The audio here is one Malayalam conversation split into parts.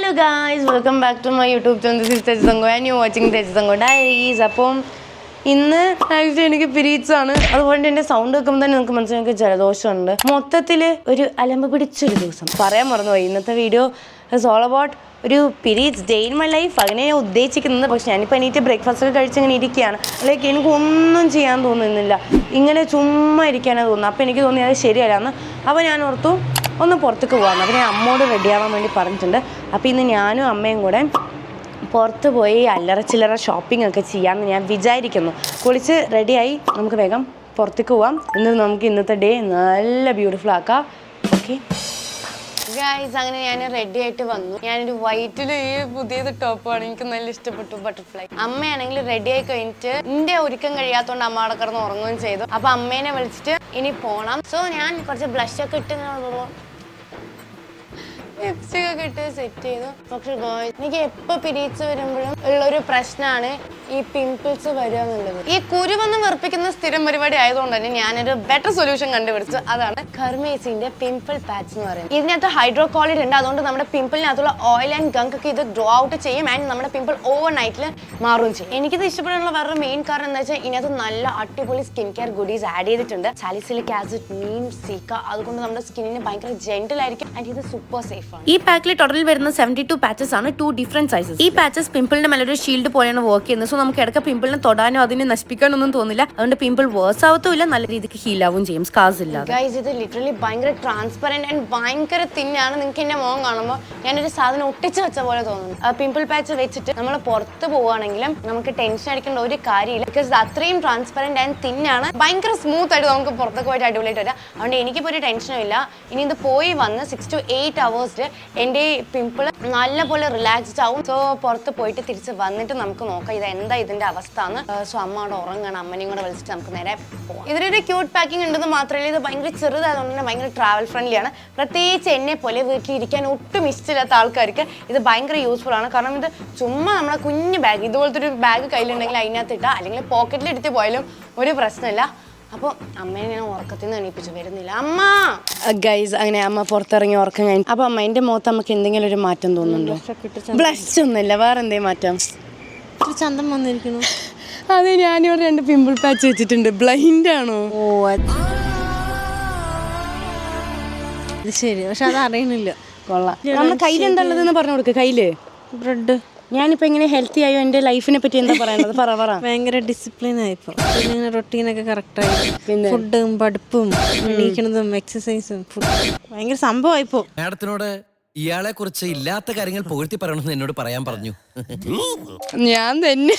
Hello guys, welcome back to my YouTube channel. This is Tejisango and you're watching Tejisango Diaries. അപ്പം ഇന്ന് ആക്ച്വലി എനിക്ക് പീരീഡ്സ് ആണ്. അതുകൊണ്ട് എൻ്റെ സൗണ്ട് വെക്കുമ്പോൾ തന്നെ നിങ്ങൾക്ക് മനസ്സിലാക്കി എനിക്ക് ജലദോഷമുണ്ട്. മൊത്തത്തിൽ ഒരു അലമ്പ് പിടിച്ചൊരു ദിവസം പറയാൻ മറന്നുപോയി. ഇന്നത്തെ വീഡിയോ ഇസ് ഓൾ അബൌട്ട് ഒരു periods day in my life. അങ്ങനെ ഞാൻ ഉദ്ദേശിക്കുന്നത്. പക്ഷെ ഞാനിപ്പോൾ എണീറ്റ് ബ്രേക്ക്ഫാസ്റ്റ് ഒക്കെ കഴിച്ച് ഇങ്ങനെ ഇരിക്കുകയാണ്. ലൈക്ക് എനിക്കൊന്നും ചെയ്യാൻ തോന്നുന്നില്ല, ഇങ്ങനെ ചുമ്മാ ഇരിക്കാനാണ് തോന്നുന്നത്. അപ്പോൾ എനിക്ക് തോന്നി അത് ശരിയല്ലാന്ന്. അപ്പോൾ ഞാൻ ഓർത്തു ഒന്ന് പുറത്തേക്ക് പോകാമെന്ന്. അപ്പോൾ ഞാൻ അമ്മോട് റെഡിയാവാൻ വേണ്ടി പറഞ്ഞിട്ടുണ്ട്. അപ്പോൾ ഇന്ന് ഞാനും അമ്മയും കൂടെ പുറത്ത് പോയി അല്ലറ ചില്ലറ ഷോപ്പിംഗ് ഒക്കെ ചെയ്യാമെന്ന് ഞാൻ വിചാരിക്കുന്നു. കുളിച്ച് റെഡിയായി നമുക്ക് വേഗം പുറത്തേക്ക് പോവാം. നമുക്ക് ഇന്നത്തെ ഡേ നല്ല ബ്യൂട്ടിഫുൾ ആക്കാം. ഓക്കെ ഗൈസ്, അങ്ങനെ ഞാൻ റെഡി ആയിട്ട് വന്നു. ഞാനൊരു വൈറ്റിൽ ഈ പുതിയത് ടോപ്പാണ്, എനിക്ക് നല്ല ഇഷ്ടപ്പെട്ടു, ബട്ടർഫ്ലൈ. അമ്മയാണെങ്കിൽ റെഡി ആയി കഴിഞ്ഞിട്ട് എൻ്റെ ഒരുക്കം കഴിയാത്തതുകൊണ്ട് അമ്മ അവിടെ കിടന്ന് ഉറങ്ങുകയും ചെയ്തു. അപ്പോൾ അമ്മേനെ വിളിച്ചിട്ട് ഇനി പോകണം. സോ ഞാൻ കുറച്ച് ബ്ലഷൊക്കെ ഇട്ട് ലിപ്സ്റ്റിക് ഒക്കെ ഇട്ട് സെറ്റ് ചെയ്തു. പക്ഷെ എനിക്ക് എപ്പോൾ പീരീഡ്സ് വരുമ്പോഴും ഉള്ളൊരു പ്രശ്നമാണ് ഈ പിമ്പിൾസ് വരിക എന്നുള്ളത്. ഈ കുരുവെന്ന് വെറുപ്പിക്കുന്ന സ്ഥിരം പരിപാടി ആയതുകൊണ്ട് തന്നെ ഞാനൊരു ബെറ്റർ സൊല്യൂഷൻ കണ്ടുപിടിച്ചു. അതാണ് കർമേസിന്റെ പിമ്പിൾ പാച്ച് എന്ന് പറയുന്നത്. ഇതിനകത്ത് ഹൈഡ്രോകോളിഡ് ഉണ്ട്. അതുകൊണ്ട് നമ്മുടെ പിമ്പിളിനകത്തുള്ള ഓയിൽ ആൻഡ് ഗങ്ക് ഒക്കെ ഇത് ഡ്രോ ഔട്ട് ചെയ്യും ആൻഡ് നമ്മുടെ പിമ്പിൾ ഓവർ നൈറ്റിൽ മാറുകയും ചെയ്യും. എനിക്കിത് ഇഷ്ടപ്പെടാനുള്ള വേറൊരു മെയിൻ കാരണം എന്താ വെച്ചാൽ ഇതിനകത്ത് നല്ല അടിപൊളി സ്കിൻ കെയർ ഗുഡീസ് ആഡ് ചെയ്തിട്ടുണ്ട്. Salicylic acid, neem, cica. അതുകൊണ്ട് നമ്മുടെ സ്കിന്നിന് ഭയങ്കര ജെന്റിൽ ആയിരിക്കും ആൻഡ് ഇത് സൂപ്പർ സേഫ് ആണ്. ഈ പാക്കിൽ ടോട്ടൽ വരുന്ന 72 പാച്ചസ് ആണ്, 2 ഡിഫറെന്റ് സൈസസ്. ഈ പാച്ചസ് പിമ്പിളിന്റെ മേലെ ഒരു ഷീൽഡ് പോലെയാണ് വർക്ക് ചെയ്യുന്നത്. സോ നമുക്ക് ഇടയ്ക്ക് പിമ്പിളിനെ തൊടാനോ അതിനെ നശിപ്പിക്കാനൊന്നും തോന്നില്ല. അതുകൊണ്ട് പിമ്പിൾ വേഴ്സ് ആവത്തുമില്ല, നല്ല രീതിക്ക് ഹീൽ ആവും ചെയ്യും, സ്കാർസ് ഇല്ലാതെ. ഗൈസ്, ഇത് ലിറ്ററലി ഭയങ്കര ട്രാൻസ്പെറന്റ് ആൻഡ് ഭയങ്കര തിന്നാണ്. നിങ്ങൾക്ക് എന്റെ മുഖം കാണുമ്പോൾ ഞാനൊരു സാധനം ഒട്ടിച്ച് വെച്ച പോലെ തോന്നുന്നു. പിമ്പിൾ പാച്ച് വെച്ചിട്ട് നമ്മൾ പുറത്ത് പോവുകയാണെങ്കിലും നമുക്ക് ടെൻഷൻ അടിക്കേണ്ട ഒരു കാര്യമില്ല. ബിക്കോസ് അത്രയും ട്രാൻസ്പെറന്റ് ആൻഡ് തിന്നാണ്. ഭയങ്കര സ്മൂത്ത് ആയിട്ട് നമുക്ക് പുറത്തൊക്കെ പോയിട്ട് അടിപൊളിയായിട്ട് വരാം. അതുകൊണ്ട് എനിക്കിപ്പോൾ ഒരു ടെൻഷനും ഇല്ല. ഇനി ഇത് പോയി വന്ന് 6 to 8 hours എൻ്റെ പിമ്പിൾ നല്ലപോലെ റിലാക്സ്ഡ് ആവും. സോ പുറത്ത് പോയിട്ട് തിരിച്ച് വന്നിട്ട് നമുക്ക് നോക്കാം ഇത് എന്താ ഇതിന്റെ അവസ്ഥ എന്ന്. സോ അമ്മ അവിടെ ഉറങ്ങണം. അമ്മനെയും കൂടെ വിളിച്ചിട്ട് നമുക്ക് നേരെ പോകാം. ഇതിലൊരു ക്യൂട്ട് പാക്കിംഗ് ഉണ്ടെന്ന് മാത്രമല്ല ഇത് ഭയങ്കര ചെറുതായതുകൊണ്ട് തന്നെ ഭയങ്കര ട്രാവൽ ഫ്രണ്ട്ലി ആണ്. പ്രത്യേകിച്ച് എന്നെ പോലെ വീട്ടിലിരിക്കാൻ ഒട്ടും ഇഷ്ടമില്ലാത്ത ആൾക്കാർക്ക് ഇത് ഭയങ്കര യൂസ്ഫുൾ ആണ്. കാരണം ഇത് ചുമ്മാ നമ്മളെ കുഞ്ഞു ബാഗ്, ഇതുപോലത്തെ ഒരു ബാഗ് കയ്യിലുണ്ടെങ്കിൽ അതിനകത്ത് ഇട്ടാൽ അല്ലെങ്കിൽ പോക്കറ്റിൽ എടുത്ത് പോയാലും ഒരു പ്രശ്നമില്ല. അപ്പോൾ അമ്മേനെ ഞാൻ ഉറക്കത്തിൽ നിന്ന് എണീപ്പിച്ചു വരുന്നില്ല. അമ്മ ഗൈസ്, അങ്ങനെ അമ്മ പുറത്തിറങ്ങി ഉറക്കം കഴിഞ്ഞു. അപ്പോൾ അമ്മ എൻ്റെ മുഖത്ത് നമുക്ക് എന്തെങ്കിലും ഒരു മാറ്റം തോന്നുന്നുണ്ടോ? ബ്ലഷ് ഒന്നുമില്ല, വേറെ എന്തെങ്കിലും മാറ്റം? ചന്തം വന്നിരിക്കുന്നു. അതെ, ഞാനിവിടെ 2 പിമ്പിൾ പാച്ച് വെച്ചിട്ടുണ്ട്. ബ്ലൈൻഡ് ആണോ? ഓ അത് ശരി, പക്ഷെ അത് അറിയുന്നില്ല. കൊള്ളാം. നമ്മുടെ കയ്യിലെന്താണെന്ന് പറഞ്ഞു കൊടുക്കുക. കയ്യില് ബ്രെഡ്. ഞാനിപ്പോൾ എങ്ങനെ ഹെൽത്തി ആയോ, എൻ്റെ ലൈഫിനെ പറ്റി എന്താ പറയുന്നത്? പറ. ഭയങ്കര ഡിസിപ്ലിൻ ആയിപ്പോ, പിന്നെ റൊട്ടീനൊക്കെ കറക്റ്റായി, ഫുഡും പഠിപ്പും എണീക്കണതും എക്സസൈസും ഭയങ്കര സംഭവമായിപ്പോ. മാഡത്തിനോട് ഇയാളെ കുറിച്ച് ഇല്ലാത്ത കാര്യങ്ങൾ പുകഴ്ത്തി പറയണമെന്ന് എന്നോട് പറയാൻ പറഞ്ഞു. ഞാൻ തന്നെ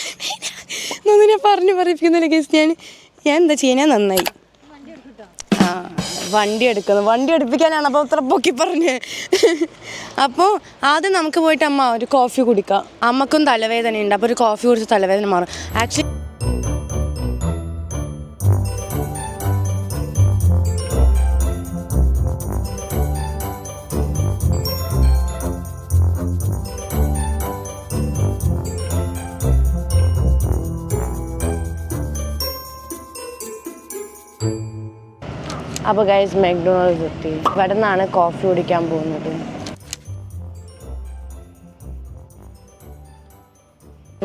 ഞാൻ പറഞ്ഞു പറയിപ്പിക്കുന്നില്ല കേസ്. ഞാൻ എന്താ ചെയ്യാൻ? ഞാൻ നന്നായി വണ്ടി എടുക്കുന്നു. വണ്ടി എടുപ്പിക്കാനാണ് അപ്പോൾ അത്ര പൊക്കി പറഞ്ഞ്. അപ്പോൾ ആദ്യം നമുക്ക് പോയിട്ട് അമ്മ ഒരു കോഫി കുടിക്കാം. അമ്മക്കും തലവേദന ഉണ്ട്. അപ്പോൾ ഒരു കോഫി കുടിച്ച് തലവേദന മാറും. ആക്ച്വലി അപ്പോൾ ഗൈസ് മെക്ഡൊണാൾഡ്സ് എത്തി. ഇവിടെ നിന്നാണ് കോഫി കുടിക്കാൻ പോകുന്നത്.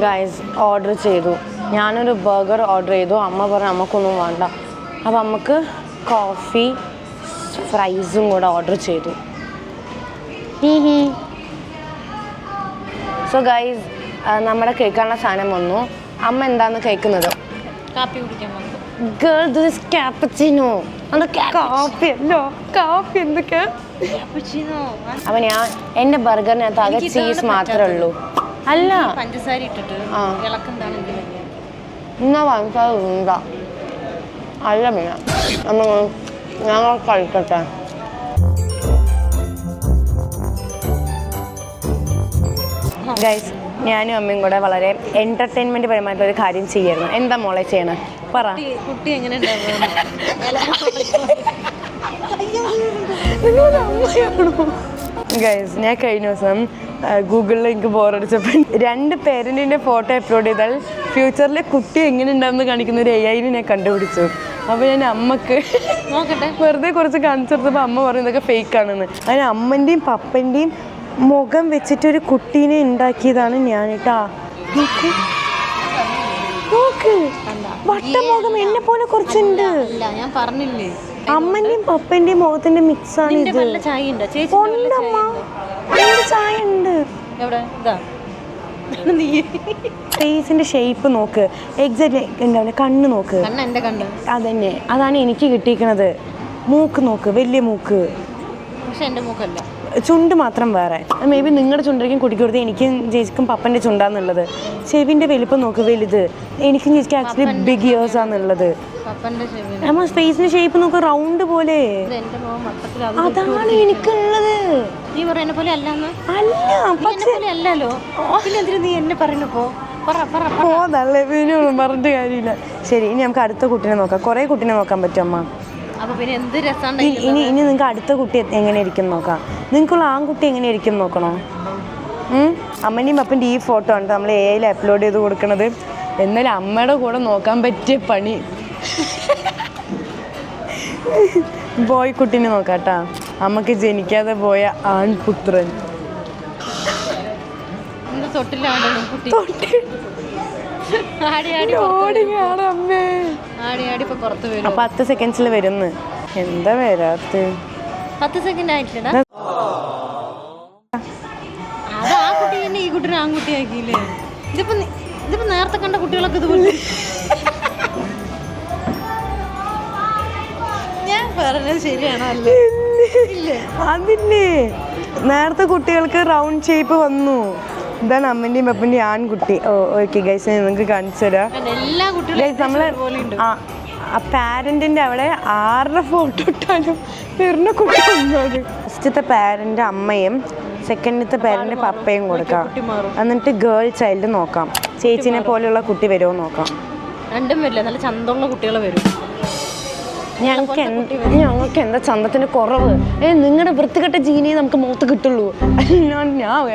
ഗൈസ് ഓർഡർ ചെയ്തു. ഞാനൊരു ബർഗർ ഓർഡർ ചെയ്തു. അമ്മ പറഞ്ഞു അമ്മക്കൊന്നും വേണ്ട. അപ്പോൾ അമ്മക്ക് കോഫി ഫ്രൈസും കൂടെ ഓർഡർ ചെയ്തു. സോ ഗൈസ്, നമ്മുടെ കഴിക്കാനുള്ള സാധനം വന്നു. അമ്മ എന്താന്ന് കഴിക്കുന്നത്? കാപ്പി കുടിക്കാൻ വന്നു. Girl, this is cappuccino. കാപ്പി അല്ലോ, കാപ്പി എന്തൊക്കെ. അപ്പൊ ഞാൻ എൻ്റെ ബർഗറിനകത്ത് ആകെ ചീസ് മാത്രമേ ഉള്ളൂ. അല്ല, പഞ്ചസാര ഇട്ടിട്ട് എന്നാ പഞ്ചസാര ഉണ്ടാ അല്ല. പിന്നെ ഞങ്ങൾ കഴിക്കട്ടെ. ഗൈസ്, ഞാനും അമ്മയും കൂടെ വളരെ എന്റർടൈൻമെന്റ് പരമായിട്ടുള്ള ഒരു കാര്യം ചെയ്യായിരുന്നു. എന്താ മോളെ ചെയ്യണേ? പറ. കുട്ടി എങ്ങനെ ഗൈസ്, ഞാൻ കഴിഞ്ഞ ദിവസം ഗൂഗിളിൽ എനിക്ക് ബോറടിച്ചപ്പോൾ 2 പേരൻറ്റിൻ്റെ ഫോട്ടോ അപ്ലോഡ് ചെയ്താൽ ഫ്യൂച്ചറിൽ കുട്ടി എങ്ങനെ ഉണ്ടാവുമെന്ന് കാണിക്കുന്ന ഒരു AI ഞാൻ കണ്ടുപിടിച്ചു. അപ്പോൾ ഞാൻ അമ്മക്ക് വെറുതെ കുറച്ച് കാണിച്ചു കൊടുത്തപ്പോൾ അമ്മ പറഞ്ഞു ഇതൊക്കെ ഫേക്ക് ആണെന്ന്. അതിന് അമ്മൻ്റെയും പപ്പൻ്റെയും മുഖം വെച്ചിട്ടൊരു കുട്ടീനെ ഉണ്ടാക്കിയതാണ് ഞാൻ കേട്ടാ. നോക്ക് വട്ടമുഖം എന്നെ പോലെ കുറച്ചുണ്ട്. ഞാൻ പറഞ്ഞില്ലേ അമ്മന്റെയും പപ്പന്റെയും മുഖത്തിന്റെ മിക്സ് ആണ് ഇത്. ചായ ഉണ്ട്. ഫേസിന്റെ ഷേപ്പ് നോക്ക്, എക്സാക്ട്ലി എന്താണ് കണ്ണ് നോക്ക്, അതന്നെ അതാണ് എനിക്ക് കിട്ടിയിരിക്കണത്. മൂക്ക് നോക്ക്, വലിയ മൂക്ക്, പക്ഷെ എന്റെ മൂക്കല്ല, ചുണ്ട് മാത്രം വേറെ. മേ ബി നിങ്ങളുടെ ചുണ്ടായിരിക്കും കുട്ടിക്ക് കൊടുത്ത് എനിക്കും ചേച്ചിക്കും പപ്പൻ്റെ ചുണ്ടാന്നുള്ളത്. ചെവിൻ്റെ വലിപ്പം നോക്ക്, വലുത്. എനിക്കും ചേച്ചിക്ക് ആക്ച്വലി ബിഗ് ഇയേഴ്സ് ആണുള്ളത്. അമ്മ ഫേസിന്റെ ഷേപ്പ് നോക്ക്, റൗണ്ട് പോലെ. അതാണ് എനിക്കുള്ളത്. നീ പറയുന്ന പോലെ അല്ല, നീ എന്നെ പറഞ്ഞപ്പോ പറഞ്ഞിട്ട് കാര്യമില്ല. ശരി, ഇനി നമുക്ക് അടുത്ത കുട്ടീനെ നോക്കാം. കുറെ കുട്ടീനെ നോക്കാൻ പറ്റും അമ്മ. ഇനി നിങ്ങൾക്ക് അടുത്ത കുട്ടി എങ്ങനെ ഇരിക്കും നോക്കാം. നിങ്ങൾക്കുള്ള ആൺകുട്ടി എങ്ങനെ ഇരിക്കും നോക്കണോ? അമ്മൻ്റെയും പപ്പൻ്റെ ഈ ഫോട്ടോ ആണ് നമ്മൾ AI അപ്ലോഡ് ചെയ്ത് കൊടുക്കണത്. എന്നാലും അമ്മയുടെ കൂടെ നോക്കാൻ പറ്റിയ പണി ബോയ് കുട്ടീനെ നോക്കാട്ടാ. അമ്മക്ക് ജനിക്കാതെ പോയ ആൺപുത്രൻ. അപ്പൊ 10 സെക്കൻഡ്സിൽ വരുന്നു. എന്താ വരാത്ത? 10 സെക്കൻഡ് ആയിട്ടില്ലടാ. അത് ആ കുട്ടി തന്നെ ഈ കുട്ടീനെ ആൺകുട്ടിയാക്കിയില്ലേ? ഇതിപ്പോ നേരത്തെ കണ്ട കുട്ടികളൊക്കെ ഇതുപോലെ. ഞാൻ പറഞ്ഞത് ശരിയാണോ? അല്ലേ, അതില്ലേ നേരത്തെ കുട്ടികൾക്ക് റൗണ്ട് ഷേപ്പ് വന്നു. ഇതാണ് അമ്മൻ്റെയും പപ്പൻ്റെയും ആൺകുട്ടി. ഓക്കെ ഗൈസ്, നിങ്ങൾക്ക് കാണിച്ചു തരാം. എല്ലാ കുട്ടികളും നമ്മള് ആ പാരന്റിന്റെ അവിടെ ആരുടെ ഫോട്ടോ ഇട്ടാലും വരുന്ന കുട്ടി വന്നത്. ഫസ്റ്റത്തെ പാരന്റ് അമ്മയും സെക്കൻഡത്തെ പാരന്റ് പപ്പയും കൊടുക്കാം. എന്നിട്ട് ഗേൾ ചൈൽഡ് നോക്കാം. ചേച്ചിനെ പോലെയുള്ള കുട്ടി വരുമോ നോക്കാം. രണ്ടും വരില്ല, നല്ല ചന്തമുള്ള കുട്ടികൾ വരും. ഞങ്ങൾക്ക് എന്താ ചന്തത്തിന്റെ കുറവ്? നിങ്ങളുടെ വൃത്തികെട്ട ജീനിയെ നമുക്ക് മുഖത്ത് കിട്ടുള്ളൂ. ഞാൻ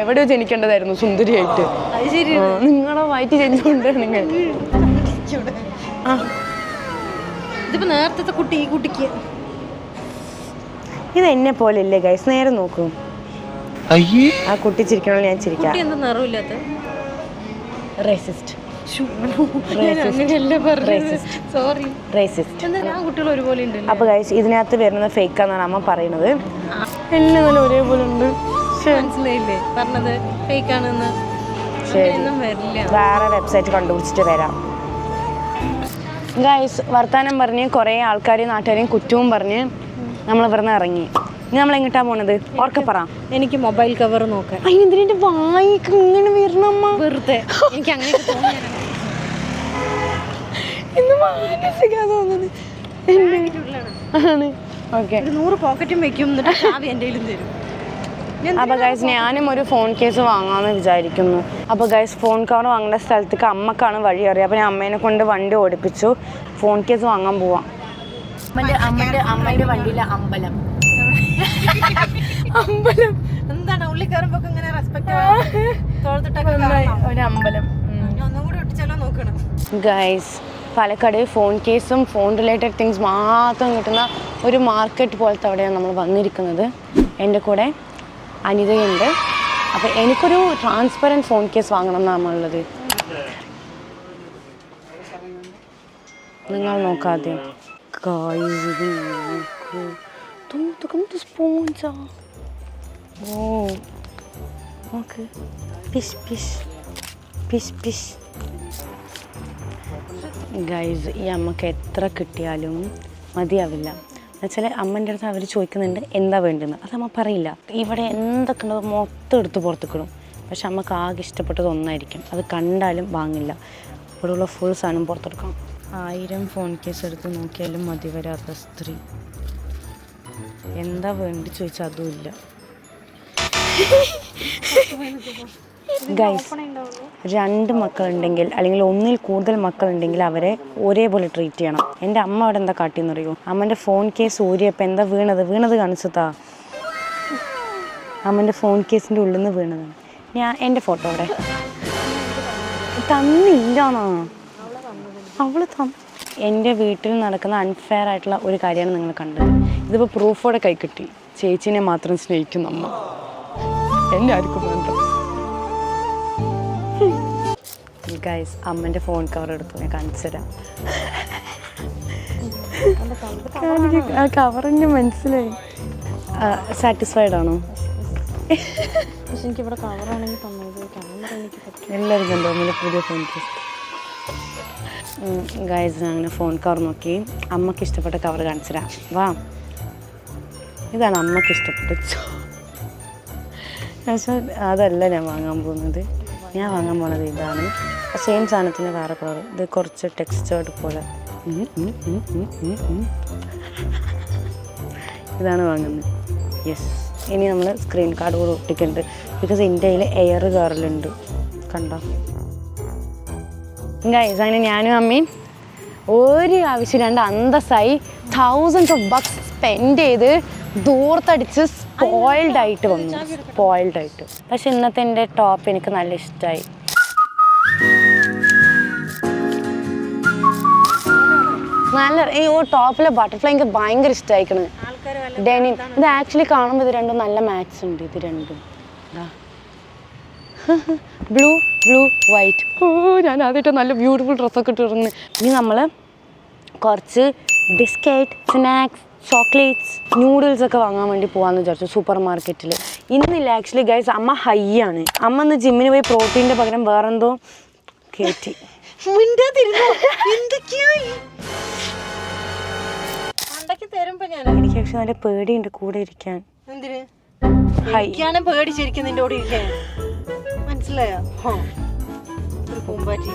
എവിടെയോ ജനിക്കേണ്ടതായിരുന്നു സുന്ദരിയായിട്ട്. നിങ്ങളുടെ വയറ്റ് ജനിച്ചുകൊണ്ട് നിങ്ങൾ ഇതിപ്പോ നേരത്തെ കുട്ടി ഈ കുട്ടിക്ക് ഇത് എന്നെ പോലെ ഇല്ലേ ഗൈസ്? നേരെ നോക്കൂ. ആ കുട്ടി ചിരിക്കണോ? ഞാൻ ചിരിക്കാം. എന്താ നിറവില്ലാത്ത റേസിസ്റ്റ്. അപ്പൊ ഗൈസ് ഇതിനകത്ത് വരുന്നത് ഫേക്ക് എന്നാണ് അമ്മ പറയുന്നത്. എല്ലാം ഒരേപോലെ ഉണ്ട്. മനസ്സിലായില്ലേ പറഞ്ഞത് ഫേക്ക് ആണെന്ന്? വേറെ വെബ്സൈറ്റ് കണ്ടുപിടിച്ചിട്ട് വരാം. ഗൈസ് വർത്താനം പറഞ്ഞ് കുറേ ആൾക്കാരെയും നാട്ടുകാരെയും കുറ്റവും പറഞ്ഞ് നമ്മൾ ഇവിടുന്ന് ഇറങ്ങി. ഇനി നമ്മൾ എങ്ങോട്ടാ പോണത്? ഓർക്കെ പറ. എനിക്ക് മൊബൈൽ കവർ നോക്കാം. അതിനെന്തിനെ വായിക്ക് ഇങ്ങനെ വരണമ്മ? വെറുതെ എനിക്ക് അങ്ങനെ തോന്നുന്നത്. ഓക്കെ, 100 പോക്കറ്റും വെക്കും, ചാവി എൻ്റെ കയ്യിലും തരും. അപ്പൊ ഗൈസ് ഞാനും ഒരു ഫോൺ കേസ് വാങ്ങാമെന്ന് വിചാരിക്കുന്നു. അപ്പൊ ഗൈസ് ഫോൺ കവർ വാങ്ങേണ്ട സ്ഥലത്തേക്ക് അമ്മക്കാണ് വഴി അറിയാം. അപ്പൊ ഞാൻ അമ്മേനെ കൊണ്ട് വണ്ടി ഓടിപ്പിച്ചു. ഫോൺ കേസ് വാങ്ങാൻ പോവാം. അമ്മന്റെ വണ്ടിയിലെ അമ്പലം എന്താണ് ഉള്ളി കയറുമ്പോ ഇങ്ങനെ റെസ്പെക്ട് ഒരു അമ്പലം. ഒന്നും കൂടി ഒട്ടിച്ചാലോ നോക്കണം. ഗൈസ് പാലക്കാട് ഫോൺ കേസും ഫോൺ റിലേറ്റഡ് തിങ്സ് മാത്രം കിട്ടുന്ന ഒരു മാർക്കറ്റ് പോലത്തെ അവിടെയാണ് നമ്മൾ വന്നിരിക്കുന്നത്. എൻ്റെ കൂടെ അനിതയുണ്ട്. അപ്പം എനിക്കൊരു ട്രാൻസ്പെറൻറ്റ് ഫോൺ കേസ് വാങ്ങണം എന്നാണ് നമ്മളുള്ളത്. നിങ്ങൾ നോക്കാദ്യം സ്പോൺസാ. ഓ നോക്ക്, പിഷ് പിഷ് പിഷ് പിഷ്. ഗൈസ് ഈ അമ്മക്ക് എത്ര കിട്ടിയാലും മതിയാവില്ല. എന്നുവെച്ചാൽ അമ്മൻ്റെ അടുത്ത് അവർ ചോദിക്കുന്നുണ്ട് എന്താ വേണ്ടതെന്ന്. അത് അമ്മ പറയില്ല. ഇവിടെ എന്തൊക്കെ ഉണ്ടോ മൊത്തം എടുത്ത് പുറത്തേക്കിടും. പക്ഷെ അമ്മക്ക് ആകെ ഇഷ്ടപ്പെട്ടത് ഒന്നായിരിക്കും. അത് കണ്ടാലും വാങ്ങില്ല. ഇവിടെയുള്ള ഫുൾ സാധനം പുറത്തെടുക്കണം. 1000 ഫോൺ കേസ് എടുത്ത് നോക്കിയാലും മതി വരാത്ത സ്ത്രീ. എന്താ വേണ്ടി ചോദിച്ചാൽ അതുമില്ല. ഗൈസ് 2 മക്കളുണ്ടെങ്കിൽ അല്ലെങ്കിൽ ഒന്നിൽ കൂടുതൽ മക്കളുണ്ടെങ്കിൽ അവരെ ഒരേപോലെ ട്രീറ്റ് ചെയ്യണം. എൻ്റെ അമ്മ അവിടെ എന്താ കാട്ടിയെന്നറിയോ? അമ്മൻ്റെ ഫോൺ കേസ് ഊരിയപ്പോൾ എന്താ വീണത് കാണിച്ചതാ. അമ്മൻ്റെ ഫോൺ കേസിൻ്റെ ഉള്ളിൽ നിന്ന് വീണതാണ്. എൻ്റെ ഫോട്ടോ അവിടെ തന്നില്ലാന്നാ അവള് എൻ്റെ വീട്ടിൽ നടക്കുന്ന അൺഫെയർ ആയിട്ടുള്ള ഒരു കാര്യമാണ് നിങ്ങൾ കണ്ടത്. ഇതിപ്പോൾ പ്രൂഫോടെ കൈ കിട്ടി. ചേച്ചീനെ മാത്രം സ്നേഹിക്കുന്നു അമ്മ. എല്ലാവർക്കും വേണ്ട. ഗൈസ്, അമ്മൻ്റെ ഫോൺ കവർ എടുത്തു, ഞാൻ കാണിച്ചു തരാം. ആ കവറിന് മനസ്സിലായി. സാറ്റിസ്ഫൈഡ് ആണോ? പക്ഷെ എനിക്കിവിടെ കവറാണെങ്കിൽ തന്നത് ക്യാമറ എനിക്ക് പറ്റും. എല്ലാവരും കണ്ടോ അമ്മയുടെ പുതിയ ഫോൺ കേസ്? ഗൈസ്, ഞാൻ അങ്ങനെ ഫോൺ കവർ നോക്കി. അമ്മയ്ക്ക് ഇഷ്ടപ്പെട്ട കവർ കാണിച്ചു തരാം. വാ, ഇതാണ് അമ്മയ്ക്ക് ഇഷ്ടപ്പെട്ട. പക്ഷേ അതല്ല ഞാൻ വാങ്ങാൻ പോകുന്നത്. ഞാൻ വാങ്ങാൻ പോണത് ഇതാണ്. സെയിം സാധനത്തിന് വേറെ കളർ. ഇത് കുറച്ച് ടെക്സ്ചേർഡ് പോലെ. ഇതാണ് വാങ്ങുന്നത്. യെസ്, ഇനി നമ്മൾ സ്ക്രീൻ കാർഡ് കൂടെ ഒട്ടിക്കുന്നുണ്ട്. ബിക്കോസ് ഇന്ത്യയിൽ എയർ കയറലുണ്ട്. കണ്ടോ ഗൈസ്? അങ്ങനെ ഞാനും അമ്മയും ഒരു ആവശ്യമില്ലാണ്ട് അന്തസ്സായി thousands of bucks സ്പെൻഡ് ചെയ്ത് ദൂരത്തടിച്ച് സ്പോയിൽഡ് ആയിട്ട് വന്നു. സ്പോയിൽഡ് ആയിട്ട്. പക്ഷെ ഇന്നത്തെ എൻ്റെ ടോപ്പ് എനിക്ക് നല്ല ഇഷ്ടമായി. നല്ല ഈ ടോപ്പിലെ ബട്ടർഫ്ലൈ എനിക്ക് ഭയങ്കര ഇഷ്ടമായിക്കണ്. ഡെനിം. ഇത് ആക്ച്വലി കാണുമ്പോൾ ഇത് രണ്ടും നല്ല മാച്ച് ഉണ്ട്. ഇത് രണ്ടും ബ്ലൂ ബ്ലൂ വൈറ്റ്. ഞാൻ ആദ്യമായിട്ട് നല്ല ബ്യൂട്ടിഫുൾ ഡ്രസ്സൊക്കെ ഇട്ടിരുന്നു. ഇനി നമ്മൾ കുറച്ച് ബിസ്ക്കറ്റ്, സ്നാക്സ്, ചോക്ലേറ്റ്സ്, നൂഡിൽസ് ഒക്കെ വാങ്ങാൻ വേണ്ടി പോകാമെന്ന് വിചാരിച്ചു സൂപ്പർ മാർക്കറ്റിൽ. ഇന്നില്ല ആക്ച്വലി ഗൈസ്, അമ്മ ഹൈ ആണ്. അമ്മ ഇന്ന് ജിമ്മിന് പോയി പ്രോട്ടീൻ്റെ പകരം വേറെന്തോ കയറ്റി. എനിക്ക് പക്ഷെ നല്ല പേടിയുണ്ട് കൂടെ ഇരിക്കാൻ. പേടിച്ചിരിക്കും നിന്റെ കൂടെ ഇരിക്കാൻ. മനസ്സിലായോ? ഒരു പൂമ്പാറ്റി.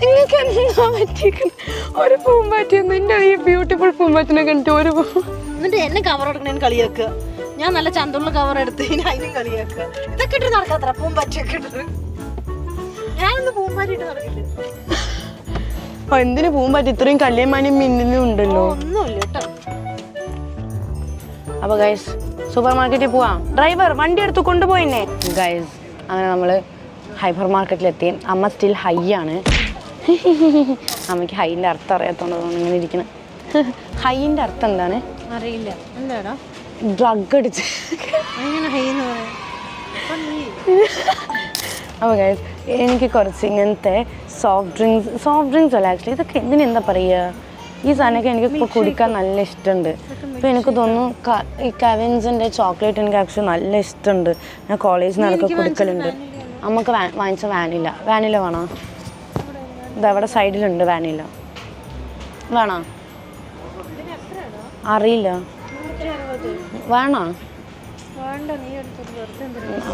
നിങ്ങൾക്ക് എന്താ പറ്റിയിരിക്കുന്നത്? ഒരു പൂമ്പാറ്റിയൊന്നും എൻ്റെ ഈ ബ്യൂട്ടിഫുൾ പൂമ്പാറ്റിനെ കണ്ടിട്ട് ഒരു എന്നിട്ട് എന്നെ കവർ എടുക്കണേന് കളിയാക്കുക. ഞാൻ നല്ല ചന്തുള്ള കവർ എടുത്ത് അതിനും കളിയാക്കുക. ഇതൊക്കെ ഇട്ട് നടക്കാത്ര പൂമ്പാറ്റിയൊക്കെ ഇട്ടിട്ട്. ഞാനൊന്ന് പൂമ്പാറ്റി ഇട്ട് നടക്കില്ല. എന്തിനു പൂമ്പാറ്റി? ഇത്രയും കല്യാമാനിയും മിന്നിനും ഉണ്ടല്ലോ. ഒന്നുമില്ല കേട്ടോ. അപ്പോൾ ഗൈസ്, സൂപ്പർ മാർക്കറ്റിൽ പോവാം. ഡ്രൈവർ വണ്ടി എടുത്ത് കൊണ്ടുപോയിന്നെ. ഗൈസ്, അങ്ങനെ നമ്മൾ ഹൈപ്പർ മാർക്കറ്റിലെത്തി. അമ്മ സ്റ്റിൽ ഹൈ ആണ്. അമ്മയ്ക്ക് ഹൈൻ്റെ അർത്ഥം അറിയാത്തോണ്ടാണ് ഇങ്ങനെ ഇരിക്കുന്നത്. ഹൈൻ്റെ അർത്ഥം എന്താണ് അറിയില്ല. എന്താടാ? ഡ്രഗ് അടിച്ച്. അങ്ങനെ ഹൈ എന്ന് പറയാം. അപ്പോൾ ഗൈസ്, എനിക്ക് കുറച്ച് ഇങ്ങനത്തെ സോഫ്റ്റ് ഡ്രിങ്ക്സ് അല്ല ആക്ച്വലി. ഇതൊക്കെ എന്തിനെന്താ പറയുക? ഈ സാധനമൊക്കെ എനിക്ക് ഇപ്പോൾ കുടിക്കാൻ നല്ല ഇഷ്ടമുണ്ട്. ഇപ്പോൾ എനിക്ക് തോന്നുന്നു ഈ കെവിൻസിൻ്റെ ചോക്ലേറ്റ് എനിക്ക് ആക്ച്വലി നല്ല ഇഷ്ടമുണ്ട്. ഞാൻ കോളേജിൽ നിന്നൊക്കെ കൊടുക്കലുണ്ട്. നമുക്ക് വാങ്ങിച്ച വാനില വേണോ? ഇതവിടെ സൈഡിലുണ്ട് വാനില. വേണോ? അറിയില്ല. വേണോ?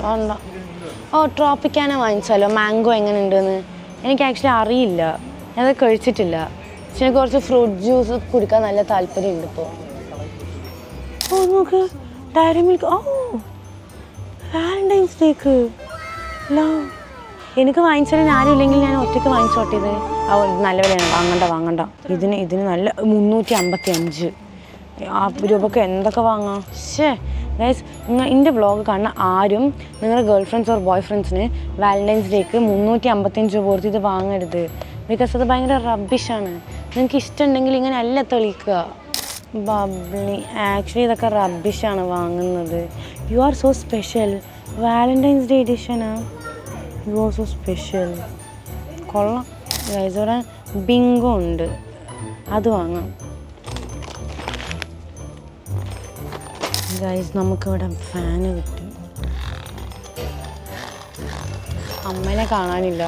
വേണ്ട. ഓ, ട്രോപ്പിക്കാന വാങ്ങിച്ചാലോ? മാംഗോ എങ്ങനെ ഉണ്ടെന്ന് എനിക്ക് ആക്ച്വലി അറിയില്ല. ഞാനത് കഴിച്ചിട്ടില്ല. പക്ഷെ എനിക്ക് കുറച്ച് ഫ്രൂട്ട് ജ്യൂസ് കുടിക്കാൻ നല്ല താല്പര്യമുണ്ട് ഇപ്പോൾ. ഓ നോക്ക്, ഡയറി മിൽക്ക്. ഓ, വാലന്റൈൻസ് ഡേക്ക് എനിക്ക് വാങ്ങിച്ചാലും ആരും ഇല്ലെങ്കിൽ ഞാൻ ഒറ്റയ്ക്ക് വാങ്ങിച്ചോട്ടിയത്. ഓ, നല്ല വിലയാണ്. വാങ്ങണ്ട. ഇതിന് നല്ല 355 രൂപക്ക് എന്തൊക്കെ വാങ്ങാം. ശേ ഗൈസ്, എൻ്റെ വ്ളോഗ് കാണുന്ന ആരും നിങ്ങളുടെ ഗേൾ ഫ്രണ്ട്സ് ഓർ ബോയ് ഫ്രണ്ട്സിന് വാലന്റൈൻസ് ഡേക്ക് 355 രൂപ കൊടുത്ത് ഇത് വാങ്ങരുത്. ബിക്കോസ് അത് ഭയങ്കര റബ്ബിഷാണ്. നിങ്ങൾക്ക് ഇഷ്ടമുണ്ടെങ്കിൽ ഇങ്ങനെ അല്ല തെളിയിക്കുക. ബബ്ലി ആക്ച്വലി ഇതൊക്കെ റബ്ബിഷാണ് വാങ്ങുന്നത്. You are so special. Valentine's day എഡിഷനാ. You are so special. കൊള്ളാം ഗൈസ്. ഇവിടെ ബിങ്കോ ഉണ്ട്, അത് വാങ്ങാം. ഗൈസ്, നമുക്കിവിടെ ഫാന് കിട്ടി. അമ്മേനെ കാണാനില്ല.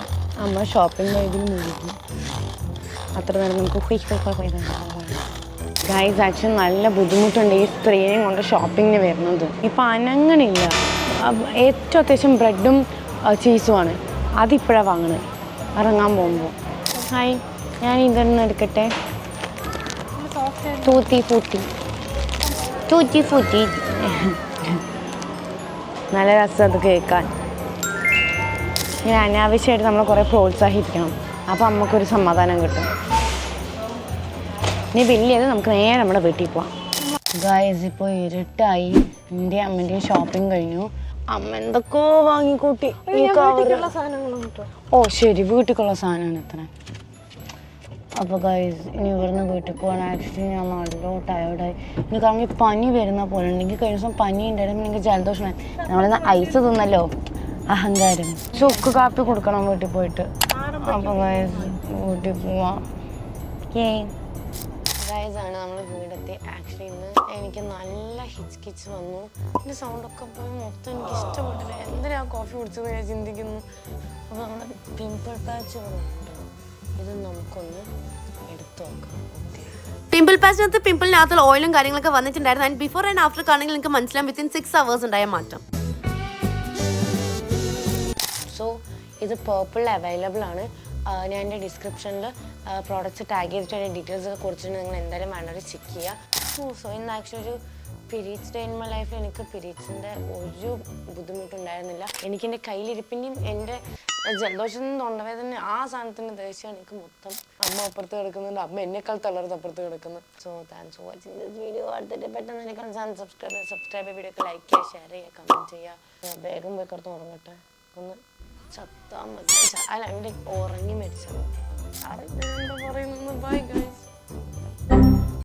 അമ്മ ഷോപ്പിംഗ് ബാഗിൽ മുഴുകി. അത്ര നേരം നമുക്ക് ഗൈസ് ആക്ച്വലി നല്ല ബുദ്ധിമുട്ടുണ്ട് ഈ സ്ത്രീനെയും കൊണ്ട് ഷോപ്പിങ്ങിന് വരുന്നത്. ഇപ്പം അനങ്ങണില്ല. ഏറ്റവും അത്യാവശ്യം ബ്രെഡും ചീസുമാണ്. അതിപ്പോഴാണ് വാങ്ങണത് ഇറങ്ങാൻ പോകുമ്പോൾ. ഹായ്, ഞാൻ ഇതൊന്ന് എടുക്കട്ടെ. തൂത്തി ഫൂട്ടി നല്ല രസം അത് കേൾക്കാൻ. ഇങ്ങനെ അനാവശ്യമായിട്ട് നമ്മൾ കുറേ പ്രോത്സാഹിപ്പിക്കണം. അപ്പോൾ നമുക്കൊരു സമാധാനം കിട്ടും. ഇനി വലിയത് നമുക്ക് നേരെ നമ്മുടെ വീട്ടിൽ പോവാം. ഗൈസ്, ഇപ്പോൾ ഇരുട്ടായി. എൻ്റെ അമ്മൻ്റെയും ഷോപ്പിംഗ് കഴിഞ്ഞു. അമ്മ എന്തൊക്കെയോ വാങ്ങിക്കൂട്ടി. ഈ കവർ. ഓ ശരി, വീട്ടിലേക്കുള്ള സാധനമാണ് എത്ര. അപ്പോൾ ഗൈസ് ഇനി ഇവിടുന്ന് വീട്ടിൽ പോകാൻ ആക്ച്വലി ഞാൻ നല്ല ടയേർഡായി. എനിക്കാണെങ്കിൽ പനി വരുന്ന പോലെ ഉണ്ട്. എനിക്ക് കഴിഞ്ഞ ദിവസം പനി ഉണ്ടായിരുന്നു, എനിക്ക് ജലദോഷമായി. നമ്മളിന്ന് ഐസ് തിന്നല്ലോ, അഹങ്കാരം. ചുക്ക് കാപ്പി കൊടുക്കണം വീട്ടിൽ പോയിട്ട്. അപ്പോൾ ഗൈസ് വീട്ടിൽ പോവാം. ഗൈസാണ് നമ്മൾ വീടെത്തി. ആക്ച്വലി ഇന്ന് എനിക്ക് നല്ല ഹിച്ച് വന്നു. എൻ്റെ സൗണ്ടൊക്കെ പോയി മൊത്തം എനിക്ക് ഇഷ്ടപ്പെട്ടില്ല. എന്തിനാ കോഫി കുടിച്ചത് ഞാൻ ചിന്തിക്കുന്നു. അപ്പോൾ നമ്മുടെ പിമ്പിൾ പാച്ച് ഉണ്ട്, ഇത് നമുക്കൊന്ന് എടുത്തു നോക്കാം. പിമ്പിൾ പാച്ചിനകത്ത് പിമ്പിളിനകത്തുള്ള ഓയിലും കാര്യങ്ങളൊക്കെ വന്നിട്ടുണ്ടായിരുന്നു. ആൻഡ് ബിഫോർ ആൻഡ് ആഫ്റ്റർ ആണെങ്കിൽ നിങ്ങൾക്ക് മനസ്സിലാവും വിത്തിൻ 6 hours ഉണ്ടായ മാറ്റം. സോ ഇത് പേർപ്പിളിൽ അവൈലബിൾ ആണ്. ഞാൻ എൻ്റെ ഡിസ്ക്രിപ്ഷനിൽ പ്രോഡക്റ്റ്സ് ടാഗ് ചെയ്തിട്ട് അതിൻ്റെ ഡീറ്റെയിൽസ് ഒക്കെ കൊടുത്തിട്ട് നിങ്ങൾ എന്തായാലും വേണ്ടവർ ചെക്ക് ചെയ്യുക. സോ ഇന്ന് ആക്ച്വലി ഒരു പീരീഡ്സ് ഡേ ഇൻ മൈ ലൈഫിൽ എനിക്ക് പീരീഡ്സിൻ്റെ ഒരു ബുദ്ധിമുട്ടുണ്ടായിരുന്നില്ല. എനിക്കെൻ്റെ കയ്യിലിരിപ്പിൻ്റെയും എൻ്റെ ജലദോഷത്തിനും തൊണ്ടവേദന ആ സാധനത്തിൻ്റെ ദേഷ്യമാണ് എനിക്ക് മൊത്തം. അമ്മ അപ്പുറത്ത് കിടക്കുന്നുണ്ട്, അമ്മ എന്നെക്കാൾ തളർത്ത് അപ്പുറത്ത് കിടക്കുന്നു. So thanks for watching this video. അടുത്തിട്ട് പെട്ടെന്ന് എനിക്ക് സബ്സ്ക്രൈബ് വീഡിയോ ഒക്കെ ലൈക്ക് ചെയ്യുക, ഷെയർ ചെയ്യുക, കമൻറ്റ് ചെയ്യുക. വേഗം പോയി കിടന്ന് ഉറങ്ങട്ടെ, ഒന്ന് ചത്താൽ മതി. അല്ല ഇവിടെ ഉറങ്ങി മരിച്ചാൽ മതി. എന്താ പറയുന്നത്. Bye guys.